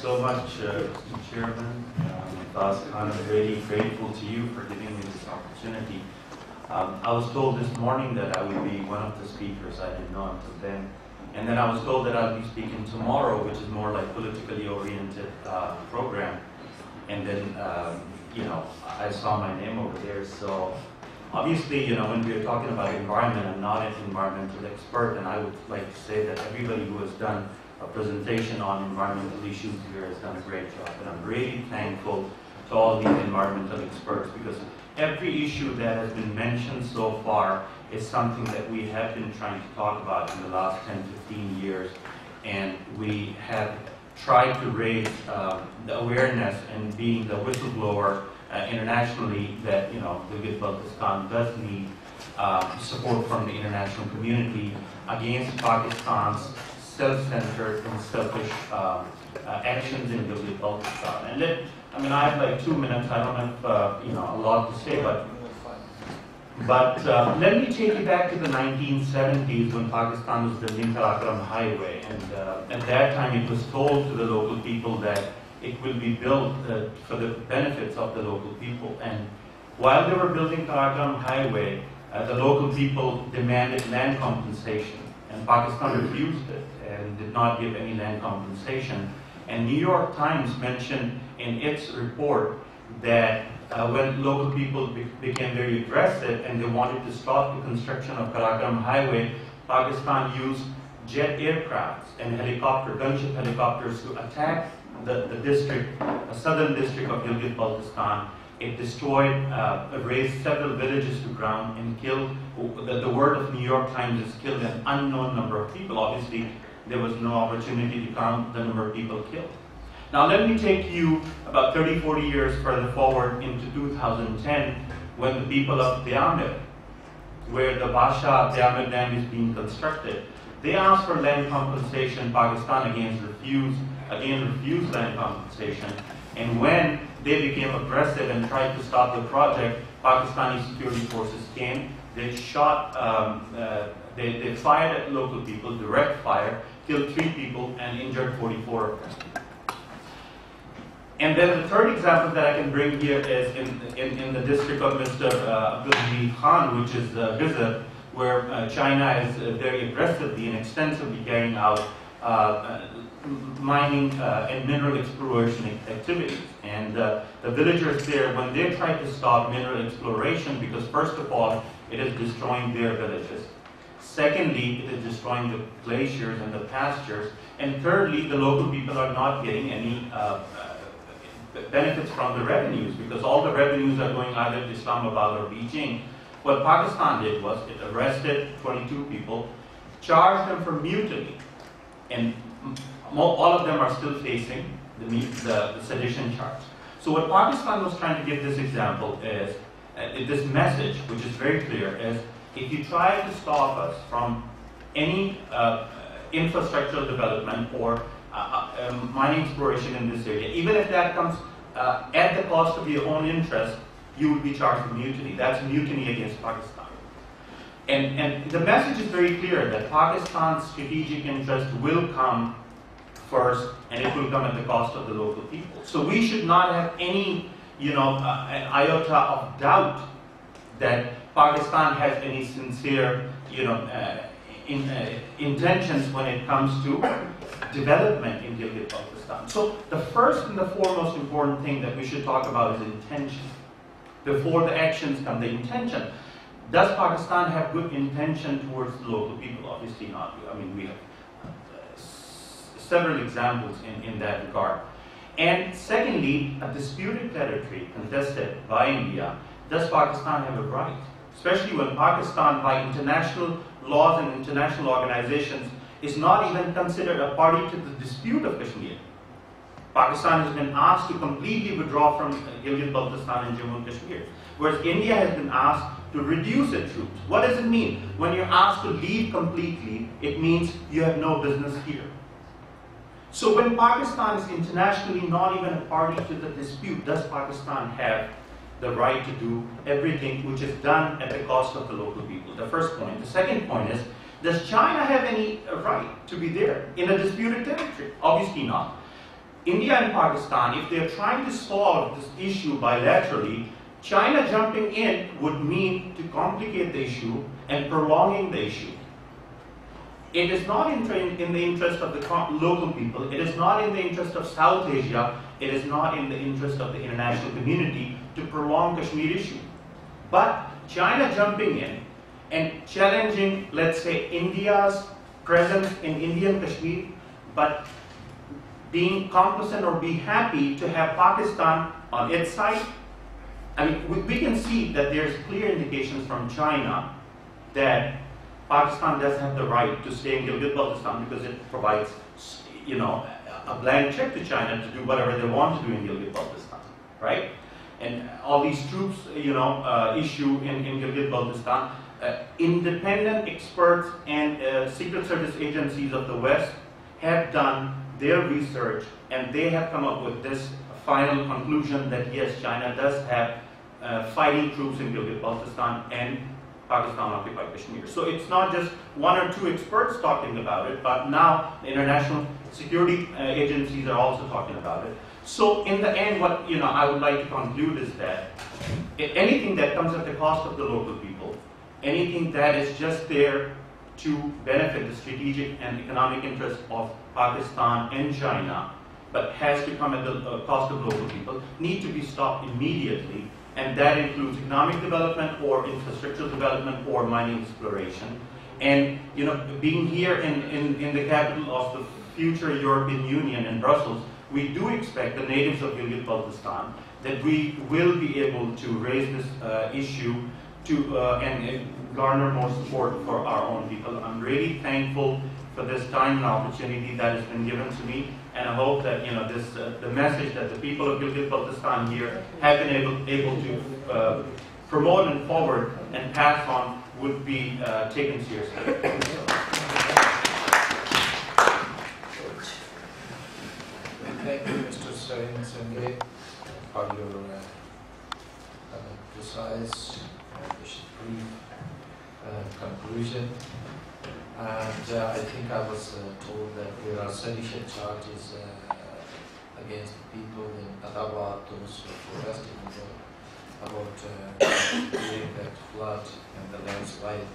so much, Mr. Chairman. I'm really grateful to you for giving me this opportunity. I was told this morning that I would be one of the speakers. I didn't know until then. And then I was told that I'll be speaking tomorrow, which is more like politically oriented program. And then, I saw my name over there. So obviously, when we're talking about environment, I'm not an environmental expert, and I would like to say that everybody who has done a presentation on environmental issues here has done a great job. And I'm really thankful to all these environmental experts, because every issue that has been mentioned so far is something that we have been trying to talk about in the last 10, 15 years. And we have tried to raise the awareness and being the whistleblower internationally that, Gilgit Baltistan does need support from the international community against Pakistan's self-centered and selfish actions in Gilgit Baltistan. And I have like 2 minutes. I don't have a lot to say, but let me take you back to the 1970s when Pakistan was building Karakoram Highway, and at that time it was told to the local people that it will be built for the benefits of the local people. And while they were building Karakoram Highway, the local people demanded land compensation, and Pakistan refused it and did not give any land compensation. And New York Times mentioned in its report that when local people became very aggressive and they wanted to stop the construction of Karakoram Highway, Pakistan used jet aircrafts and gunship helicopters to attack the district, southern district of Gilgit Baltistan. It destroyed, razed several villages to ground, and killed, the word of New York Times is killed an unknown number of people. Obviously, there was no opportunity to count the number of people killed. Now let me take you about 30, 40 years further forward into 2010, when the people of Diamir, where the Basha Diamir Dam is being constructed, they asked for land compensation. Pakistan again refused land compensation. And when they became aggressive and tried to stop the project, Pakistani security forces came. They shot, they fired at local people, direct fire, killed 3 people and injured 44 of them. And then the third example that I can bring here is in the district of Mr. Abdul Khan, which is Gizab, where China is very aggressively and extensively carrying out mining and mineral exploration activities. And the villagers there, when they try to stop mineral exploration, because first of all, it is destroying their villages. Secondly, it is destroying the glaciers and the pastures. And thirdly, the local people are not getting any benefits from the revenues, because all the revenues are going either to Islamabad or Beijing. What Pakistan did was it arrested 22 people, charged them for mutiny, and all of them are still facing the sedition charge. So what Pakistan was trying to give this example is, this message, which is very clear, is if you try to stop us from any infrastructural development or mining exploration in this area, even if that comes at the cost of your own interest, you will be charged with mutiny. That's mutiny against Pakistan. And the message is very clear that Pakistan's strategic interest will come first, and it will come at the cost of the local people. So we should not have any, an iota of doubt that Pakistan has any sincere, intentions when it comes to development in Gilgit Baltistan. So the first and the foremost important thing that we should talk about is intention. Before the actions come, the intention. Does Pakistan have good intention towards the local people? Obviously not. We have several examples in that regard. And secondly, a disputed territory contested by India, does Pakistan have a right? Especially when Pakistan, by international laws and international organizations, is not even considered a party to the dispute of Kashmir. Pakistan has been asked to completely withdraw from Gilgit Baltistan and Jammu and Kashmir, whereas India has been asked to reduce its troops. What does it mean? When you're asked to leave completely, it means you have no business here. So when Pakistan is internationally not even a party to the dispute, does Pakistan have the right to do everything which is done at the cost of the local people? The first point. The second point is, does China have any right to be there in a disputed territory? Obviously not. India and Pakistan, if they're trying to solve this issue bilaterally, China jumping in would mean to complicate the issue and prolonging the issue. It is not in the interest of the local people, it is not in the interest of South Asia, it is not in the interest of the international community to prolong Kashmir issue. But China jumping in and challenging, let's say, India's presence in Indian Kashmir, but being complicit or be happy to have Pakistan on its side. I mean, we can see that there's clear indications from China that Pakistan does have the right to stay in Gilgit Baltistan because it provides, you know, a blank check to China to do whatever they want to do in Gilgit Baltistan, right? And all these troops, you know, issue in Gilgit Baltistan, independent experts and Secret Service agencies of the West have done their research and they have come up with this final conclusion that yes, China does have fighting troops in Gilgit Baltistan and Pakistan occupied Kashmir. So it's not just one or two experts talking about it, but now the international security agencies are also talking about it. So in the end, what I would like to conclude is that anything that comes at the cost of the local people, anything that is just there to benefit the strategic and economic interests of Pakistan and China, but has to come at the cost of local people, need to be stopped immediately. And that includes economic development or infrastructural development or mining exploration. And being here in the capital of the future European Union in Brussels, we do expect the natives of Gilgit Baltistan that we will be able to raise this issue to and garner more support for our own people. I'm really thankful for this time and opportunity that has been given to me, and I hope that the message that the people of Gilgit Baltistan here have been able to promote and forward and pass on would be taken seriously. Thank you, Mr. Senge, for your precise brief conclusion. And I think I was told that there are seditious charges against the people in Adabad, those who are protesting about that flood and the landslide.